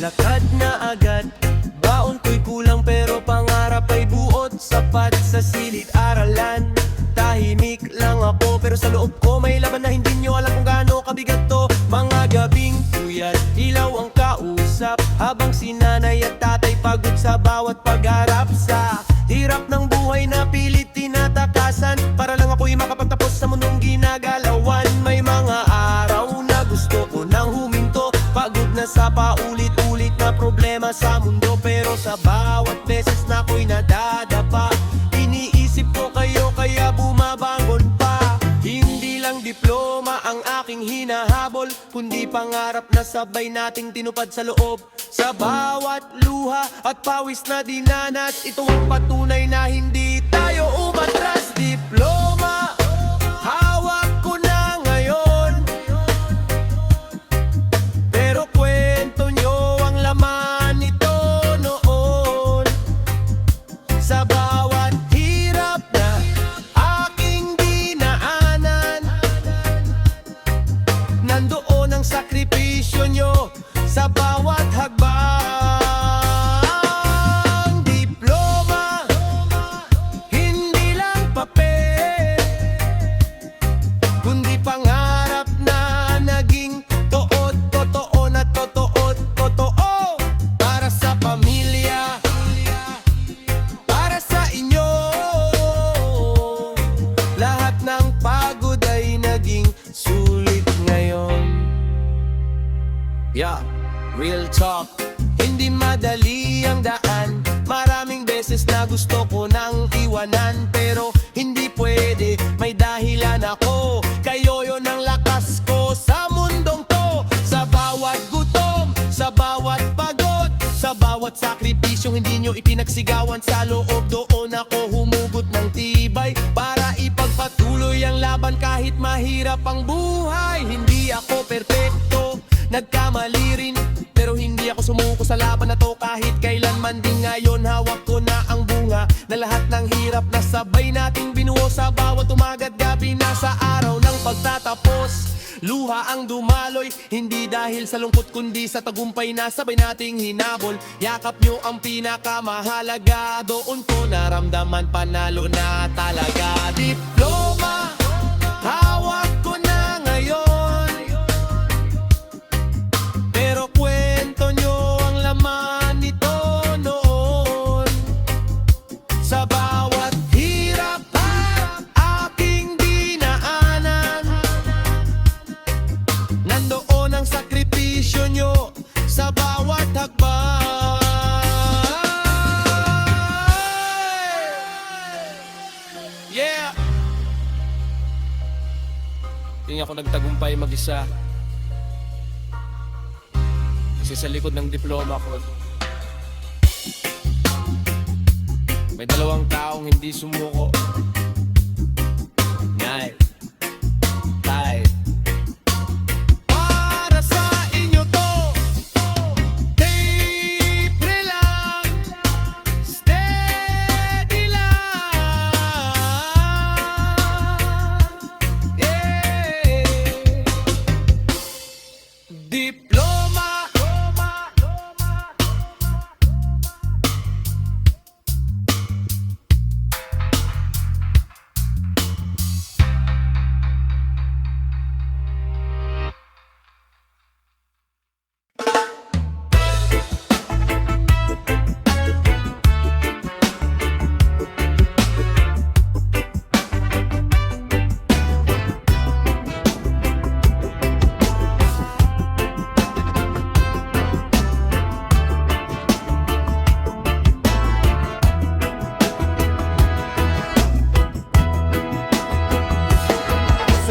lakad na agad. Baon ko'y kulang pero pangarap ay buot. Sapat sa silid-aralan, tahimik lang ako pero sa loob ko may laban na hindi nyo alam kung gaano kabigat to. Mga gabing puyat, ilaw ang kausap, habang si nanay at tatay pagod sa bawat pagharap. Sa hirap ng buhay na pilit tinatakasan, para lang ako'y makapagtapos sa mundong ginagalawan. May mga araw na gusto ko nang huminto, pagod na sa paulit-ulit na problema sa mundo. Pero sa bawat beses na ako'y nadadapa, iniisip ko kayo kaya bumabangon pa. Hindi lang diploma ang aking hinahabol, kundi pangarap na sabay nating tinupad sa loob. Sa bawat luha at pawis na dinanas, ito ang patunay na hindi tayo umatras. Diploma, hawak ko na ngayon, pero kwento nyo ang laman nito noon. Sa bawat hirap na aking dinaanan, nandoon ang sakripisyo nyo sa bawat hakbang. Diploma, hindi lang papel, kundi pangarap na naging tood, totoo na totoo, totoo. Para sa pamilya, para sa inyo, lahat ng pagod ay naging sulit ngayon. Yeah, real talk, hindi madali ang daan. Maraming beses na gusto ko nang iwanan, pero hindi pwede, may dahilan ako. Kayo yon ang lakas ko sa mundong to. Sa bawat gutom, sa bawat pagod, sa bawat sakripisyong hindi nyo ipinagsigawan, sa loob doon ako humugot ng tibay para ipagpatuloy ang laban kahit mahirap ang buhay. Hindi ako perpekto, nagkamali rin, pero hindi ako sumuko sa laban na to kahit kailanman. Din ngayon hawak ko na ang bunga na lahat ng hirap na sabay nating binuo. Sa bawat umaga't gabi na sa araw ng pagtatapos, luha ang dumaloy, hindi dahil sa lungkot kundi sa tagumpay na sabay nating hinabol. Yakap nyo ang pinakamahalaga, doon ko naramdaman panalo na talaga. Diploma, hawak ko na ngayon, pero kwento nyo ang laman nito noon. Sa bawat hirap at aking dinaanan, nandoon ang sakripisyo nyo sa bawat hakbang. Yeah! Hindi ako nagtagumpay mag-isa, kasi sa likod ng diploma ko may dalawang taong hindi sumuko. Ngay, tay. Para sa inyo to, libre lang, steady lang. Yeah. Diploma,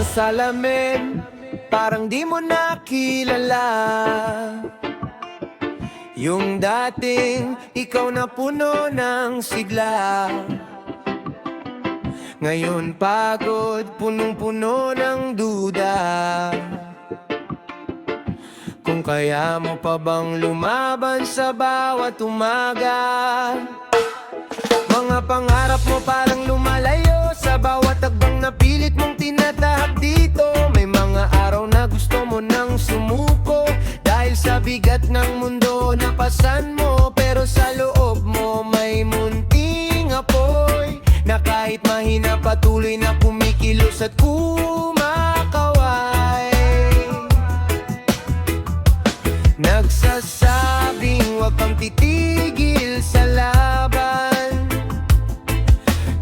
sa salamin, parang di mo nakilala yung dating ikaw na puno ng sigla. Ngayon pagod, punong-puno ng duda, kung kaya mo pa bang lumaban sa bawat umaga. Mga pangarap mo parang lumalayo, sa bawat tagbang na pilit mong tinatahak dito. May mga araw na gusto mo nang sumuko, dahil sa bigat ng mundo napasan mo, pero sa loob mo may munting apoy na kahit mahina patuloy na kumikilos at kumakaway. Nagsasabing wag kang titigil sa laban,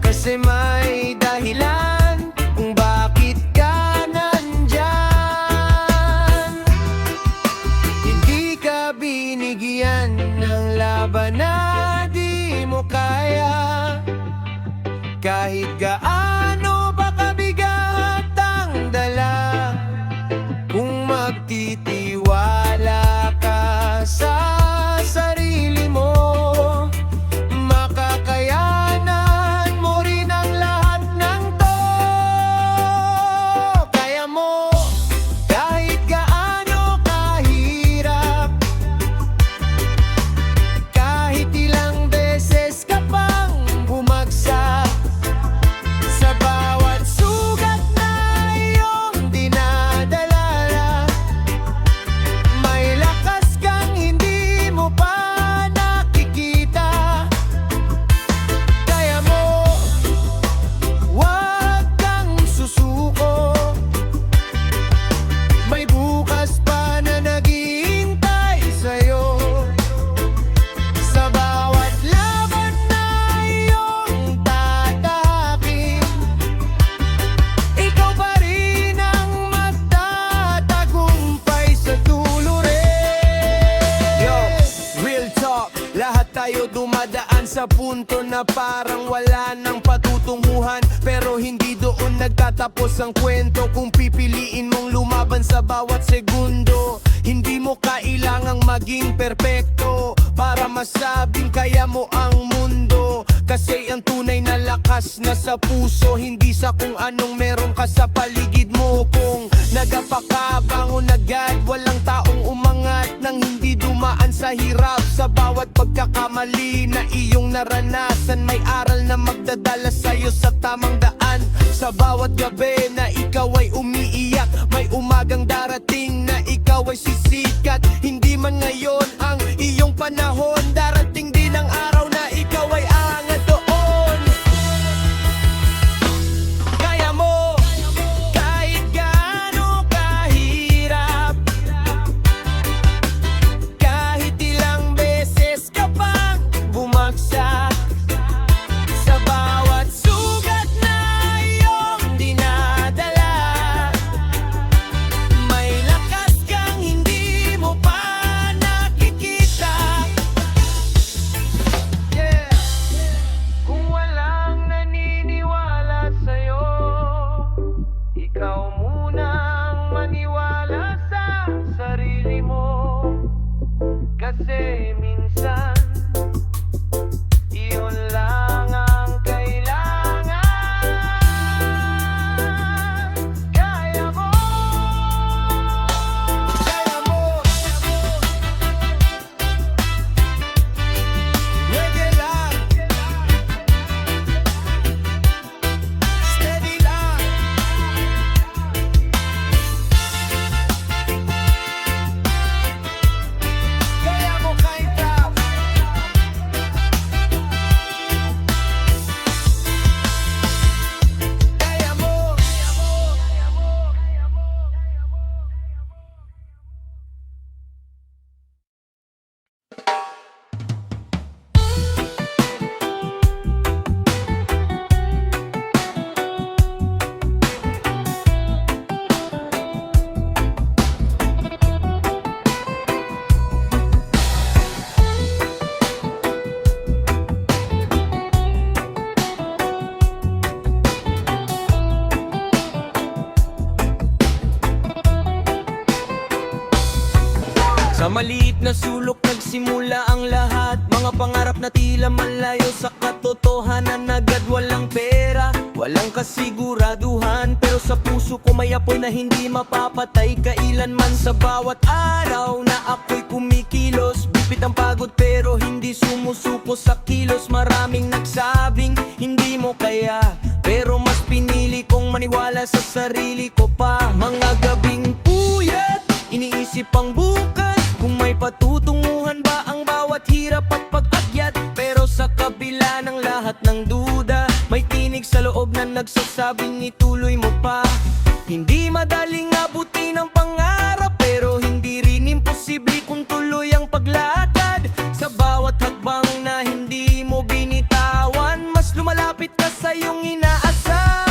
kasi may dahilan kung bakit ka nandyan. Hindi ka binigyan ng laban na di mo kaya, kahit gaano pa kabigat ang dala. Kung magtitiwala ka sa sarili mo, makakayanan mo rin ang lahat ng to. Kaya mo, kahit gaano kahirap, kahit ilang beses ka pang bumagsak, sa bawat sugat na iyong dinadala, may lakas kang hindi mo pa nakikita. Kaya mo, huwag kang susuko, may bukas pa na naghihintay sa'yo. Sa bawat laban na iyong tatahakin, ikaw pa rin ang magtatagumpay sa dulo rin. Yo, real talk, lahat tayo dumadaan sa punto na parang wala nang patutunguhan, pero hindi doon nagtatapos ang kwento. Kung pipiliin mong lumaban sa bawat segundo, hindi mo kailangang maging perpekto para masabing kaya mo ang mundo. Kasi ang tunay na lakas nasa puso, hindi sa kung anong meron ka sa paligid mo. Kung nagapakabangon agad, walang taong umangat nang hindi dumaan sa hirap. Sa bawat pagkakamali na iyong naranasan, may aral na magdadala sa'yo sa tamang daan. Sa bawat gabi na ikaw ay umiiyak, may umagang darating na ikaw ay sisikat. Hindi man ngayon ang iyong panahon, darating din ang araw na ikaw ay aangat doon. Kaya mo, kahit gaano kahirap, kahit ilang beses ka pang bumagsak, sa bawat sugat na iyong dinadala, may lakas kang hindi mo pa nakikita. Yeah. Kung walang naniniwala sa'yo, ikaw munang maniwala sa sarili mo. Kasi minsan, iyon lang ang kailangan. Kaya mo, pwede lang, steady lang. Kaya mo kahit tough. Kaya mo. Sa maliit na sulok nagsimula ang lahat, mga pangarap na tila malayo sa katotohanan. Agad walang pera, walang kasiguraduhan, pero sa puso ko may apoy na hindi mapapatay kailanman. Sa bawat araw na ako'y kumikilos, bipit ang pagod pero hindi sumusuko sa kilos. Maraming nagsabing hindi mo kaya, pero mas pinili kong maniwala sa sarili ko pa. Mga gabing puyat, iniisip ang bukas, kung may lahat ng duda. May tinig sa loob na nagsasabing ituloy mo pa. Hindi madaling abutin ang pangarap, pero hindi rin imposible kung tuloy ang paglakad. Sa bawat hakbang na hindi mo binitawan, mas lumalapit ka sa iyong inaasam.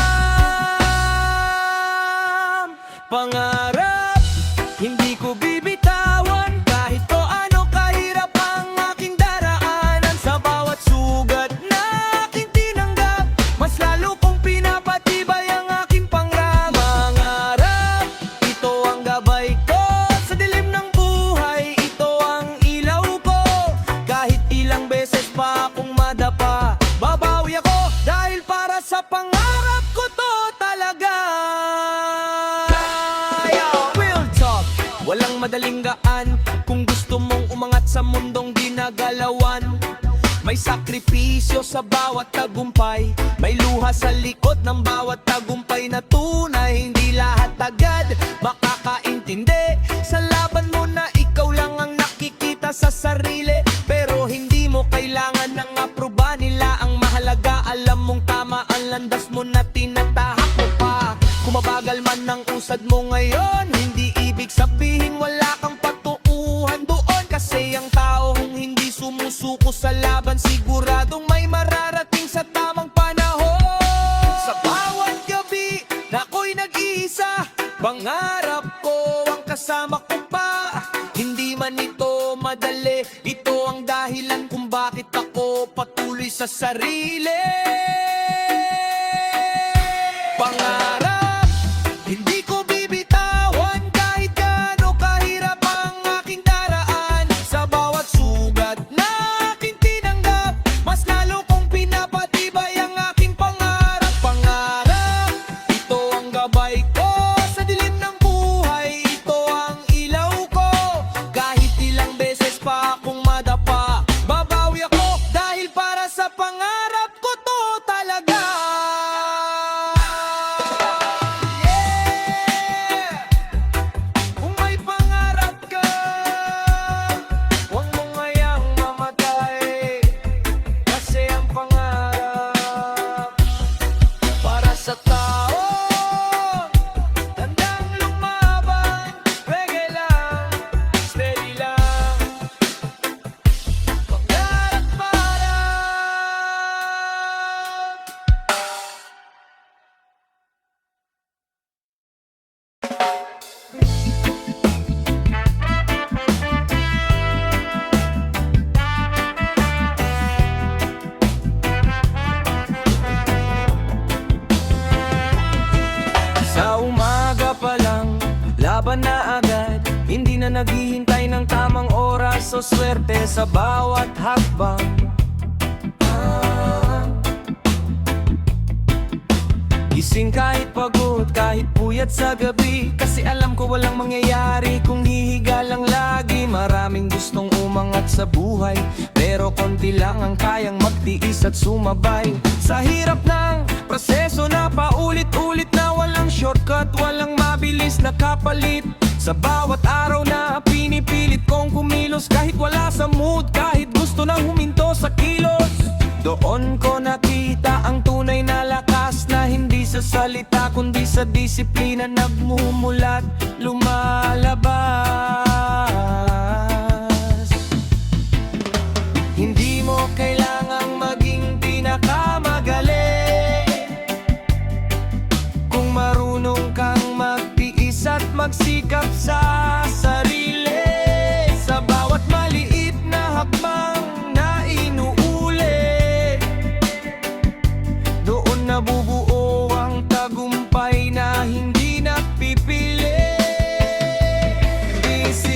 Pangarap, hindi ko bibitawan, kahit to ano kahirap ang aking daraanan. Sa bawat sugat na aking tinanggap, mas lalo kong pinapatibay ang aking pangarap. Mangarap, ito ang gabay ko sa dilim ng buhay, ito ang ilaw ko. Kahit ilang beses pa akong madapa, babawi ako dahil para sa pangarap ko to talaga. Real talk, walang madaling gaan kung gusto mong umangat sa mundong ginagalawan. May sakripisyo sa bawat tagumpay, may luha sa likod ng bawat tagumpay na tunay. Hindi lahat agad makakaintindi sa laban mo na ikaw lang ang nakikita sa sarili. Pero hindi mo kailangan ng aproba nila, ang mahalaga alam mong tama ang landas mo na tinatahak mo pa. Kung mabagal man ang usad mo ngayon, hindi ibig sabihin wala kang patuuhan doon. Kasi ang taong hindi sumusuko sa laban, siguradong may mararating sa tamang panahon. Sa bawat gabi na ako'y nag-iisa, pangarap ko ang kasama ko pa. Hindi man ito madali, ito ang dahilan kung bakit ako patuloy sa sarili. Pangarap, hindi ko bibitawan, kahit gaano kahirap ang aking daraan. Sa bawat sugat na aking tinanggap, mas lalo kong pinapatibay ang aking pangarap. Pangarap, ito ang gabay ko sa dilim ng buhay, ito ang ilaw ko. Kahit ilang beses pa akong madapa, babawi ako dahil para sa pangarap ko to talaga. Kung may pangarap ka, huwag mong hayang mamatay. Kasi ang pangarap para sa tao, tandang lumaban. Pwede lang, steady lang. Pangarap para sa umaga pa lang, laban na agad. Hindi na naghihintay ng tamang oras o swerte sa bawat hakbang. Gising kahit pagod, kahit puyat sa gabi, kasi alam ko walang mangyayari kung hihiga lang lagi. Maraming gustong umangat sa buhay, pero konti lang ang kayang magtiis at sumabay. Sa hirap ng proseso na paulit-ulit na walang shortcut, walang mabilis na kapalit. Sa bawat araw na pinipilit kong kumilos, kahit wala sa mood, kahit gusto na huminto sa kilos. Doon ko nakita ang tunay na lakas na hindi sa salita kundi sa disiplina nagmumulat, lumalabas. Hindi mo kailangang maging pinakamagaling kung marunong kang magtiis at magsikap sa sarili. Sa bawat maliit na hakbang na inuuli, doon nabubuo ang tagumpay na hindi napipili. This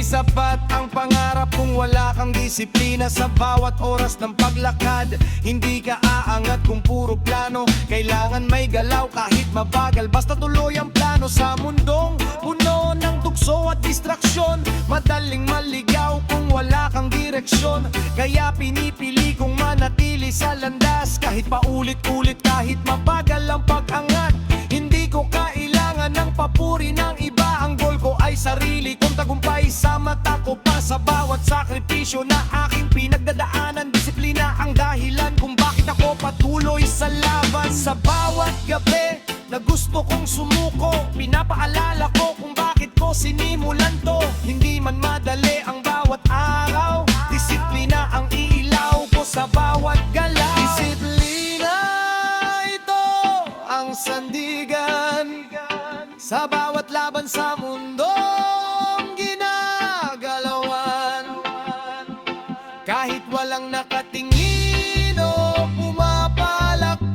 sapat ang pangarap kung wala kang disiplina sa bawat oras ng paglakad. Hindi ka aangat kung puro plano. Kailangan may galaw kahit mabagal, basta tuloy ang plano. Sa mundong puno ng tukso at distraksyon, madaling maligaw kung wala kang direksyon. Kaya pinipili kong manatili sa landas, kahit paulit-ulit, kahit mabagal ang pag-angat. Hindi ko kailangan ng papuri ng iba, ang goal ko ay sarili kong tagumpay. Sa mata ko pa sa bawat sakripisyo na aking pinagdadaanan. Disiplina ang dahilan kung bakit ako patuloy sa laban. Sa bawat gabi na gusto kong sumuko, pinapaalala ko kung bakit ko sinimulan to. Hindi man madali ang bawat araw, disiplina ang ilaw ko sa bawat galaw. Disiplina, ito ang sandigan sa bawat laban sa mundong ginagalawan. Kahit walang nakatingin o pumapalakpak,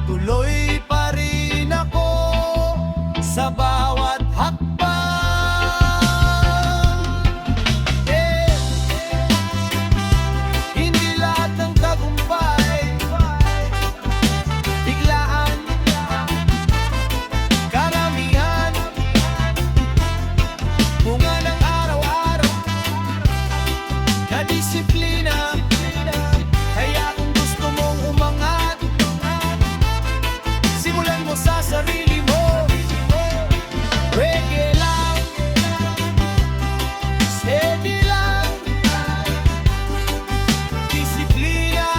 tuloy pa rin ako sa bawat hakbang. Hindi lahat ng tagumpay biglaan, karamihan bunga ng araw-araw na disiplina. Kaya kung gusto mong umangat, simulan mo sa sarili mo. Pwede lang, steady lang, disiplina.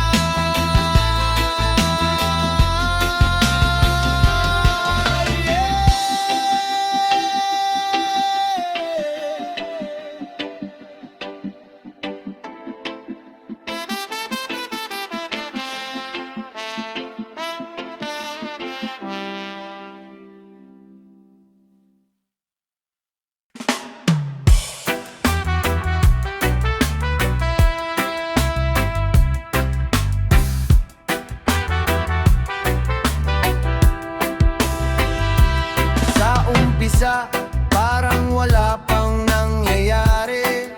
Sa umpisa, parang wala pang nangyayari.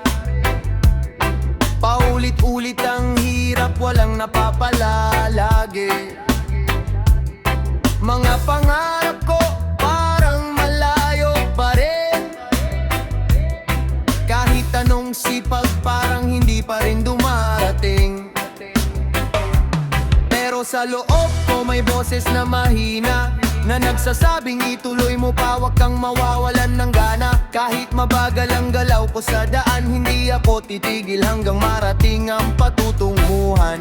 Paulit-ulit ang hirap, walang napapalalagi. Mga pangarap ko parang malayo pa rin. Kahit anong sipag, parang hindi pa rin dumarating. Pero sa loob ko may boses na mahina, na nagsasabing ituloy mo pa, wag kang mawawalan ng gana. Kahit mabagal ang galaw ko sa daan, hindi ako titigil hanggang marating ang patutunguhan.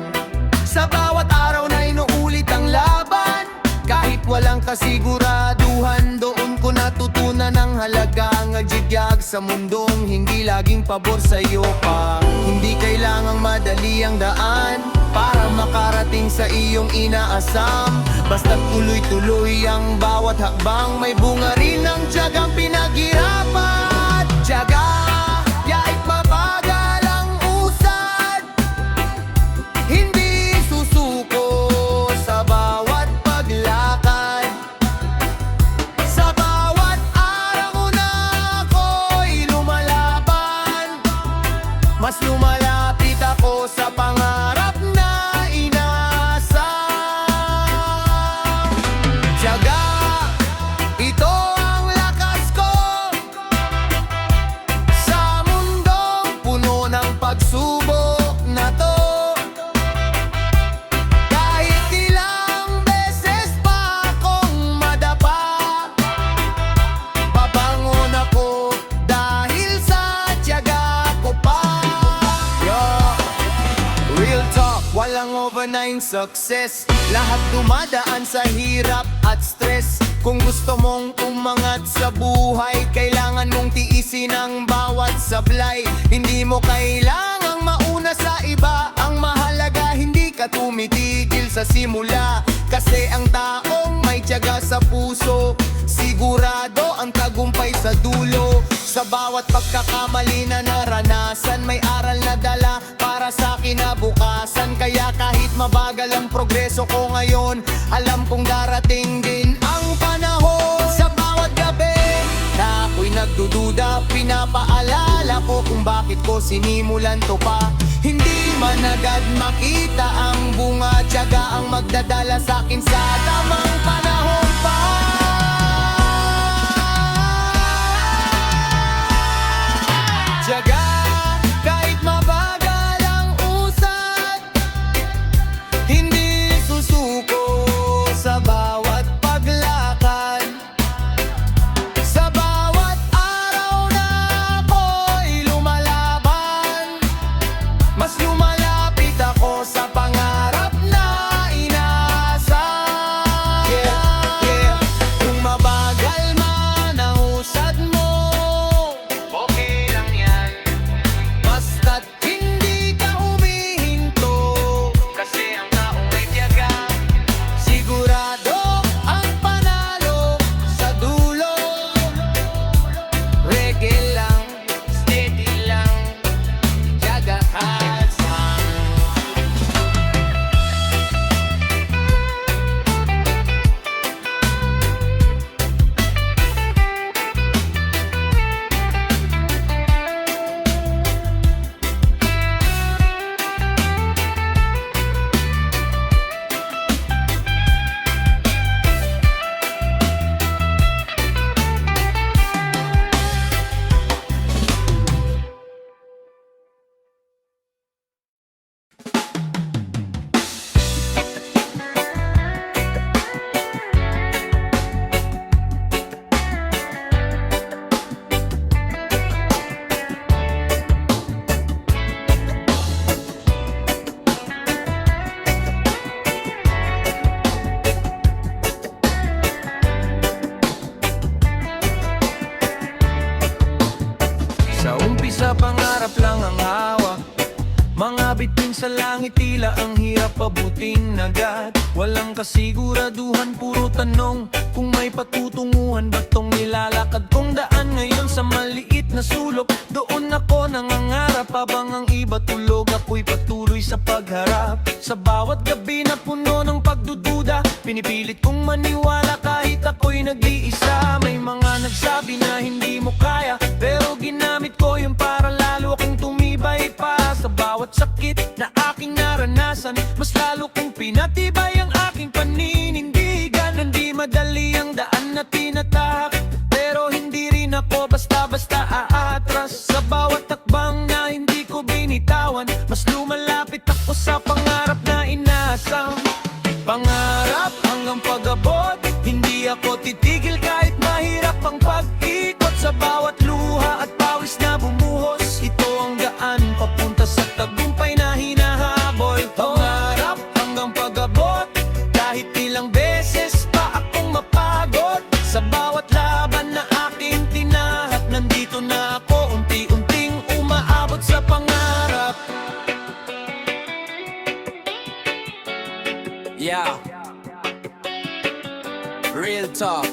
Sa bawat araw na inuulit ang laban, kahit walang kasiguraduhan, doon ko natutunan ang halaga ng agigyag sa mundong hindi laging pabor sa'yo pa. Hindi kailangang madali ang daan para makarating sa iyong inaasam. Basta tuloy-tuloy ang bawat hakbang, may bunga rin ng tiyagang pinaghirapan. Tiyaga, kahit mabagal ang usad, hindi susuko sa bawat paglakad. Sa bawat araw na ako'y lumalaban, mas lumalapit ako sa pangarap na inaasam. Tiyaga, ito ang lakas ko sa mundong puno ng pagsubok na to. Kahit ilang beses pa akong madapa, babangon ako dahil sa tiyaga ko pa. Real talk, walang overnight success. Lahat dumadaan sa hirap at stress. Kung gusto mong umangat sa buhay, kailangan mong tiisin ang bawat sablay. Hindi mo kailangang mauna sa iba, ang mahalaga hindi ka tumitigil sa simula. Kasi ang taong may tiyaga sa puso, sigurado ang tagumpay sa dulo. Sa bawat pagkakamali na naranasan, may aral na dala para sa kinabukasan. Kaya kahit mabagal ang progreso ko ngayon, alam kong darating din ang panahon. Sa bawat gabi na ako'y nagdududa, akala ko kung bakit ko sinimulan to pa. Hindi man agad makita ang bunga, tiyaga ang magdadala sa'kin sa tamang panahon pa. Tiyaga kahit mabagal ang usad, hindi susuko sa bawat paglakad. Sa bawat araw na ako'y lumalaban, mas lumalapit ako sa pangarap na inaasahan. Kung mabagal man ang usad mo, okay lang yan, basta't hindi ka humihinto. Kasi ang taong may tiyaga, sigurado ang panalo sa dulo. Reggae lang, steady lang, tiyaga at sang. Sa umpisa pangarap lang ang hawak, mga bituin sa langit tila ang hirap pabuting nagat. Walang kasiguraduhan, puro tanong kung may patutunguhan ba tong nilalakad kong daan. Ngayon sa maliit na sulok, doon ako nangangarap. Habang ang iba tulog, ako'y patuloy sa pagharap. Sa bawat gabi na puno ng pagdududa, pinipilit kong maniwala kahit ako'y nag-iisa. May mga nagsabi na hindi mo kaya, pero ginamit ko yun para lalo akong tumibay pa. Sa bawat sakit na aking naranasan, mas lalo kong pinatibay ang aking paninindigan. Hindi madali ang daan na tinatahak, pero hindi rin ako basta-basta aatras. Sa bawat takbang na hindi ko binitawan, mas lumalapit ako sa pangarap na inaasam. Pangarap hanggang pag-abot, hindi ako titigil kahit mahirap ang pag-ikot. Sa bawat luha at pawis na bumuhos, ito ang daan papunta sa tagumpay na hinahabol. Pangarap hanggang pag-abot, kahit ilang beses pa akong mapagod. Sa bawat laban na aking tinahat, nandito na ako, unti-unting umaabot sa pangarap. Yeah, real talk.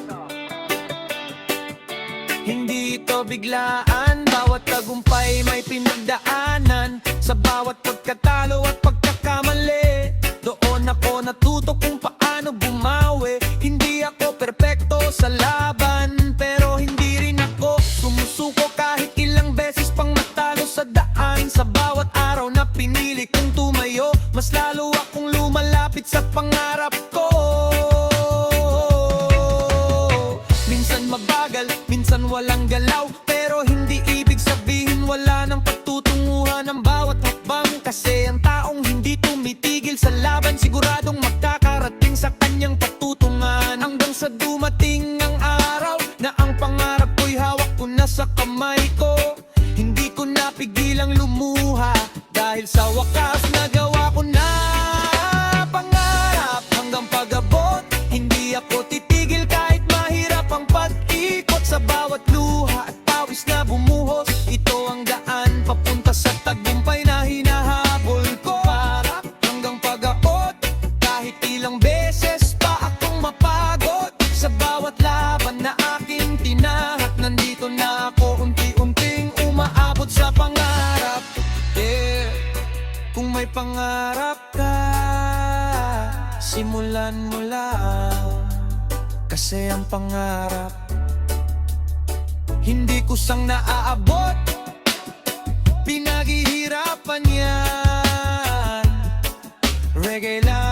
Hindi ito biglaan, bawat tagumpay may pinagdaanan. Sa bawat pagkatalo at pagkakamali, doon ako natuto kung paano bumawi. Hindi ako perpekto sa laban, pero hindi rin ako sumusuko kahit ilang beses pang matalo sa daan. Sa bawat araw na pinili kong tumayo, mas lalo akong lumalapit sa pangarap ko. Minsan mabagal, minsan walang galaw, pero hindi ibig sabihin wala nang patutunguhan ang bawat hakbang. Kasi ang taong hindi tumitigil sa laban, siguradong magkakarating sa kanyang patutungan. Hanggang sa dumating ang araw na ang pangarap ko'y hawak ko na sa kamay ko. Hindi ko napigilang lumuha, dahil sa wakas nagawa ko na. Pangarap hanggang pag-abot, hindi ako titigil kahit mahirap ang pag-ikot. Sa bawat luha at pawis na bumuhos, ito ang daan papunta sa tagumpay na hinahabol ko. Pangarap hanggang pag-abot, kahit ilang beses pa akong mapagod. Sa bawat laban na aking tinahat, nandito na ako, unti-unting umaabot sa pangarap. Yeah, kung may pangarap ka, simulan mo lang. Kasi ang pangarap, hindi kusang naaabot pinaghihirapan yan. Reggae lang